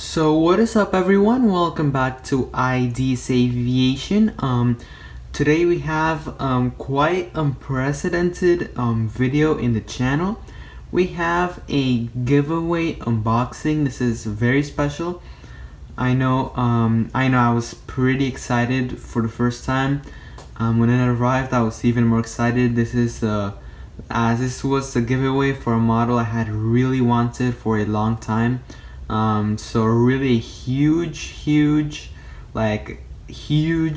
So what is up everyone? Welcome back to ID's Aviation. Today we have quite unprecedented video in the channel. We have a giveaway unboxing. This is very special. I know I was pretty excited for the first time. When it arrived, I was even more excited. This was a giveaway for a model I had really wanted for a long time. So really huge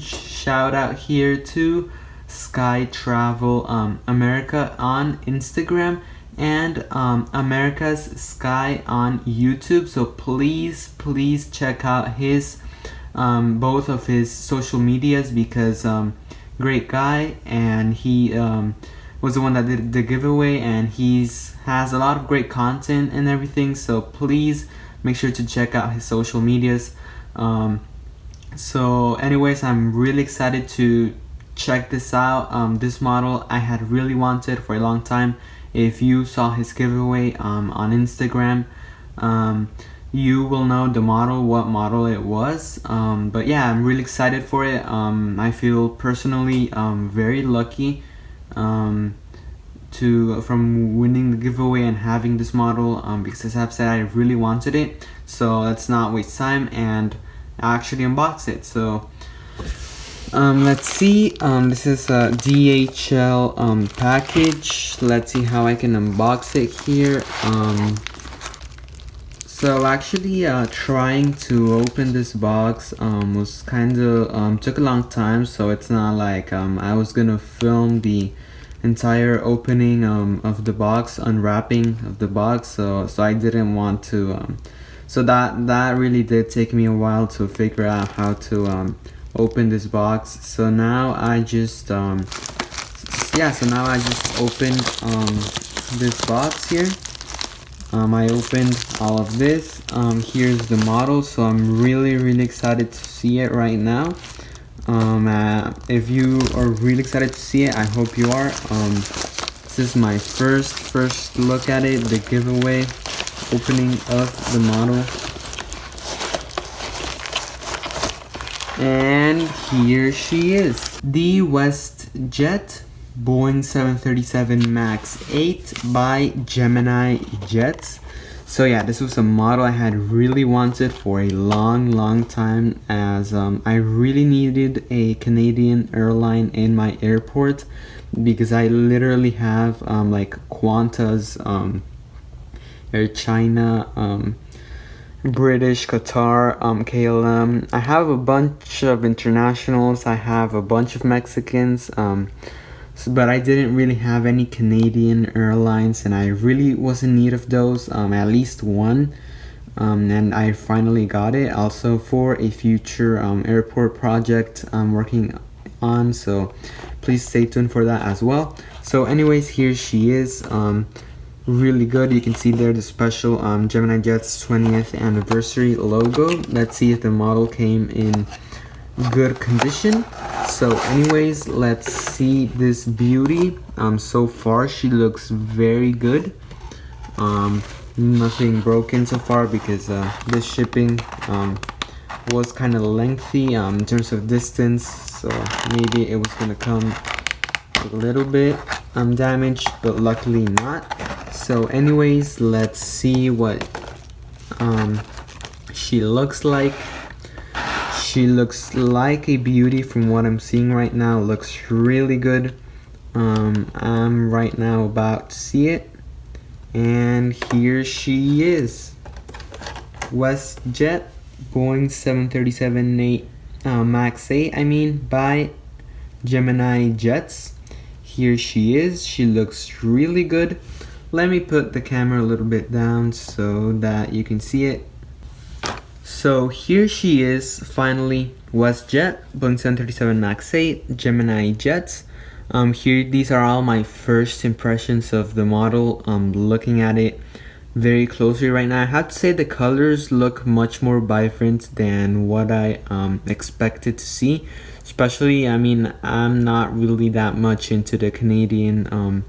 shout out here to Sky Travel America on Instagram and America's Sky on YouTube. So please check out his both of his social medias because great guy, and he was the one that did the giveaway, and has a lot of great content and everything. So please make sure to check out his social medias. So anyways, I'm really excited to check this out. This model I had really wanted for a long time. If you saw his giveaway on Instagram, you will know what model it was. But yeah, I'm really excited for it. I feel personally very lucky from winning the giveaway and having this model, because as I've said, I really wanted it. So let's not waste time and actually unbox it. So let's see. This is a DHL package. Let's see how I can unbox it here. So actually trying to open this box was kind of took a long time, so it's not like I was gonna film the entire opening of the box, unwrapping of the box, so I didn't want to so that really did take me a while to figure out how to open this box. So now I just opened this box here. I opened all of this. Here's the model, so I'm really excited to see it right now. If you are really excited to see it, I hope you are. This is my first look at it, the giveaway opening of the model. And here she is. The WestJet Boeing 737 MAX 8 by Gemini Jets. So yeah, this was a model I had really wanted for a long time, as I really needed a Canadian airline in my airport, because I literally have like Qantas, Air China, British, Qatar, KLM. I have a bunch of internationals. I have a bunch of Mexicans. But I didn't really have any Canadian airlines, and I really was in need of those, at least one, and I finally got it, also for a future airport project I'm working on, so please stay tuned for that as well. So anyways, here she is. Really good. You can see there the special Gemini Jets 20th anniversary logo. Let's see if the model came in good condition. So anyways, let's see this beauty. So far she looks very good. Nothing broken so far, because this shipping was kind of lengthy in terms of distance, so maybe it was gonna come a little bit damaged, but luckily not. So anyways, let's see what she looks like. She looks like a beauty from what I'm seeing right now. Looks really good. I'm right now about to see it, and here she is. WestJet Boeing 737 MAX 8 by Gemini Jets. Here she is. She looks really good. Let me put the camera a little bit down so that you can see it. So here she is, finally. WestJet Boeing 737 MAX 8 Gemini Jets. These are all my first impressions of the model. Looking at it very closely right now, I have to say the colors look much more vibrant than what I expected to see. Especially, I mean, I'm not really that much into the Canadian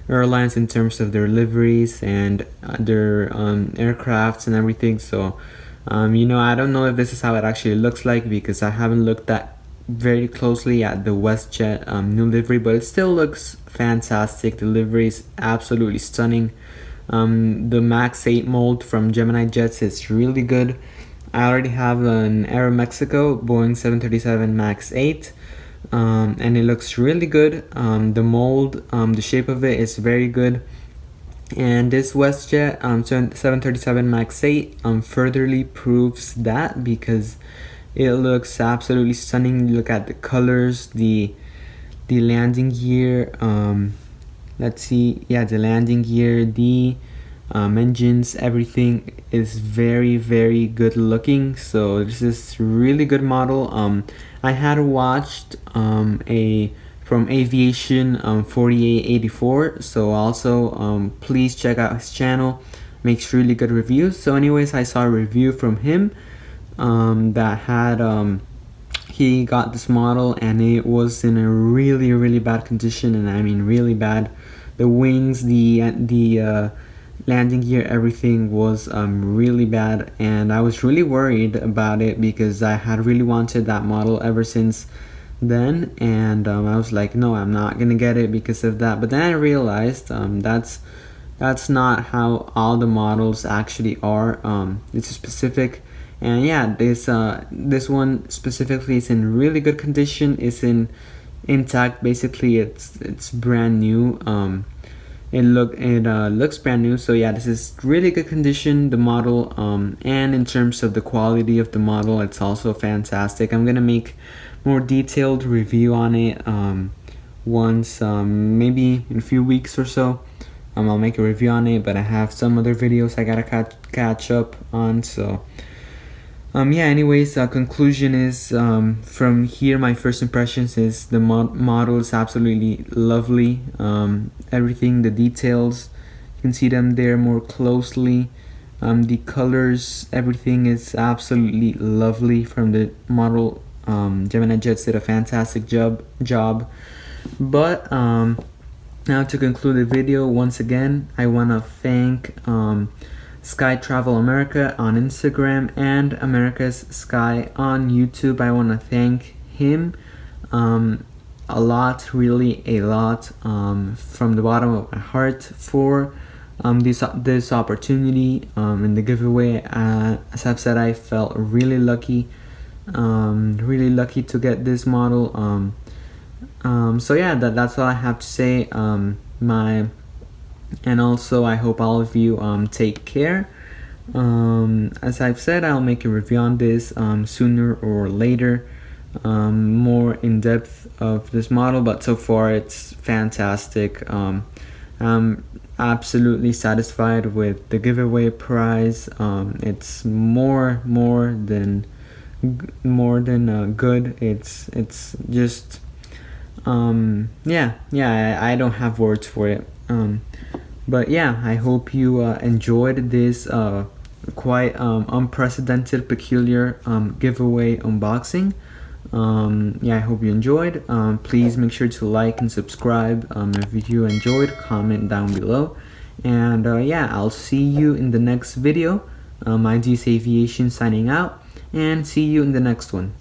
airlines in terms of their liveries and their aircrafts and everything. So I don't know if this is how it actually looks like because I haven't looked that very closely at the WestJet new livery, but it still looks fantastic. The livery is absolutely stunning. The Max 8 mold from Gemini Jets is really good. I already have an Aeromexico Boeing 737 Max 8, and it looks really good. The mold, the shape of it is very good. And this WestJet 737 Max 8 furtherly proves that because it looks absolutely stunning. Look at the colors, the landing gear. Let's see, yeah, the landing gear, the engines, everything is very, very good looking. So this is really good model. I had watched a from Aviation 4884, so also please check out his channel, makes really good reviews. So anyways, I saw a review from him that had he got this model and it was in a really, really bad condition, and I mean really bad. The wings, the landing gear, everything was really bad, and I was really worried about it because I had really wanted that model ever since then, and I was like, no, I'm not gonna get it because of that. But then I realized that's not how all the models actually are. It's specific, and yeah, this one specifically is in really good condition. It's intact. Basically, it's brand new. It looks brand new. So yeah, this is really good condition, the model, and in terms of the quality of the model, it's also fantastic. I'm gonna make more detailed review on it once, maybe in a few weeks or so. I'll make a review on it, but I have some other videos I gotta catch up on. So yeah, anyways, conclusion is, from here, my first impressions is the model is absolutely lovely. Everything, the details, you can see them there more closely. The colors, everything is absolutely lovely from the model. Gemini Jets did a fantastic job. But now to conclude the video, once again, I want to thank Sky Travel America on Instagram and America's Sky on YouTube. I want to thank him a lot, really a lot, from the bottom of my heart for this opportunity in the giveaway. As I've said, I felt really lucky to get this model. So yeah, that's all I have to say. And also I hope all of you take care. As I've said, I'll make a review on this sooner or later, more in depth of this model, but so far it's fantastic. I'm absolutely satisfied with the giveaway prize. It's more than good. It's just yeah, I don't have words for it. But yeah, I hope you enjoyed this quite unprecedented, peculiar giveaway unboxing. Yeah, I hope you enjoyed. Please make sure to like and subscribe. If you enjoyed, comment down below. And yeah, I'll see you in the next video. IG's Aviation signing out, and see you in the next one.